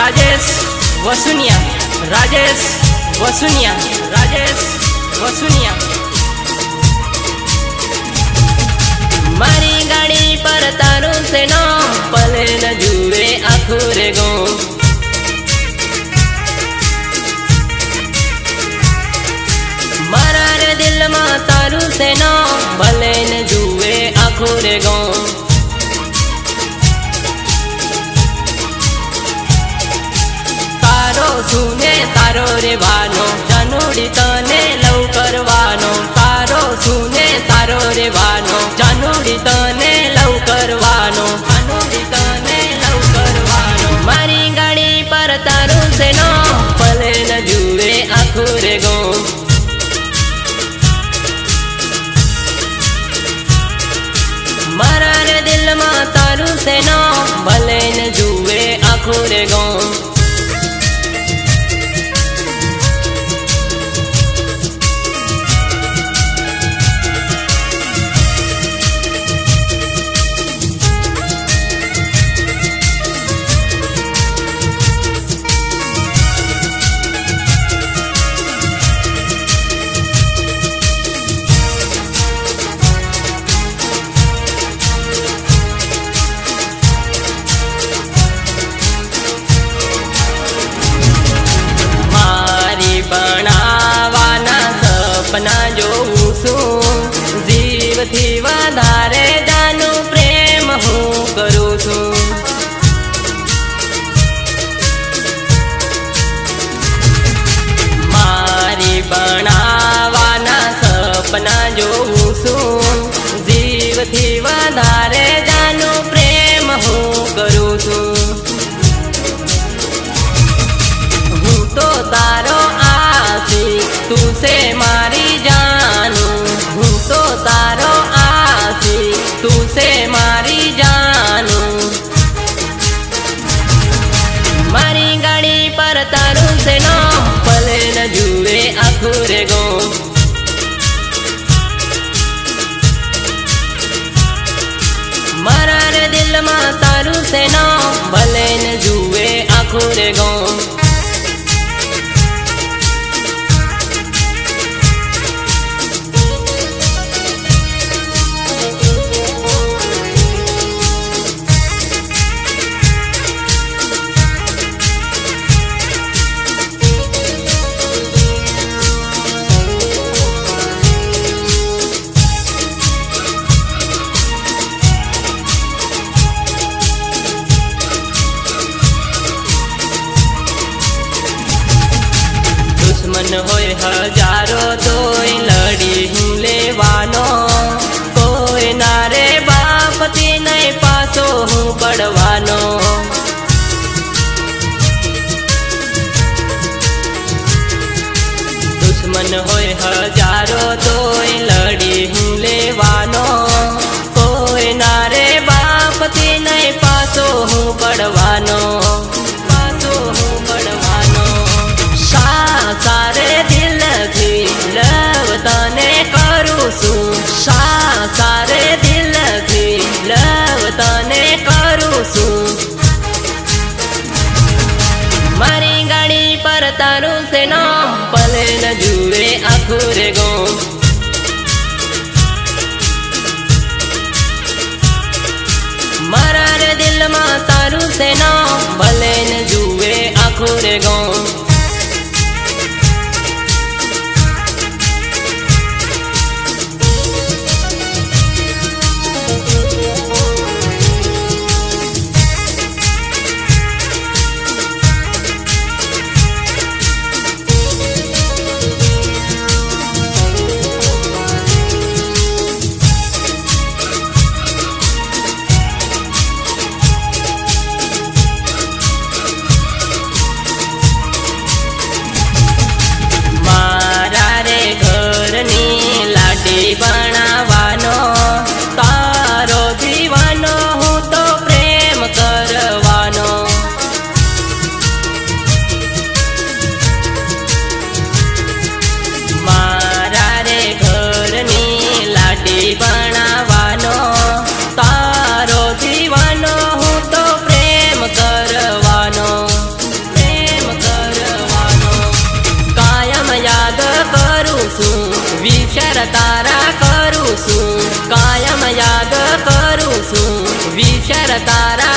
राजेश वसुनिया, राजेश वसुनिया, राजेश वसुनिया। मारी गाड़ी पर तारू से नो पले न जुए आखुरे गो। मारा रे दिल मा तारू से नो भले न जुए आखुरे गो। तारो सुने तारो रे भानो जानुड़ी तने लव करवानो। तारो सुने तारो रे भानो जानुड़ी तने लव करवानो, जानुड़ी तने लव करवानो। मारी गाड़ी पर तारू से नो पले न जुए आखुरे गो। मारा रे दिल मा तारू से नो भले न जुए आखुरे गो। सपना जोऊं छूं जीव थी वधारे जानु प्रेम हूँ करूँ छूं। मारी बनावाना सपना जोऊं छूं जीव थी वधारे जानु प्रेम हूँ करूँ छूं। हूँ तो तारो आशिक तू से मारी जानू। हूँ तो तारो आशिक तू से मारी जानू। मारी गाड़ी पर तारू से नो पले न जुए आखुरे गो। मारा रे दिल मा तारू से नो भले न जुए आखुरे गो। दुश्मन होय हजारों तोय लड़ी हूँ लेवानो। कोई नारे बाप थी नहीं पासो हूँ पड़वानो। दुश्मन होय हजारों तोय लड़ी हूँ लेवानो। कोई नारे बाप थी नहीं पासो हूँ पड़वानो, पासो हूँ पड़वानो। सारे दिल थी लव તારા કરું છું, કાયમ યાદ કરું છું, વિચાર તારા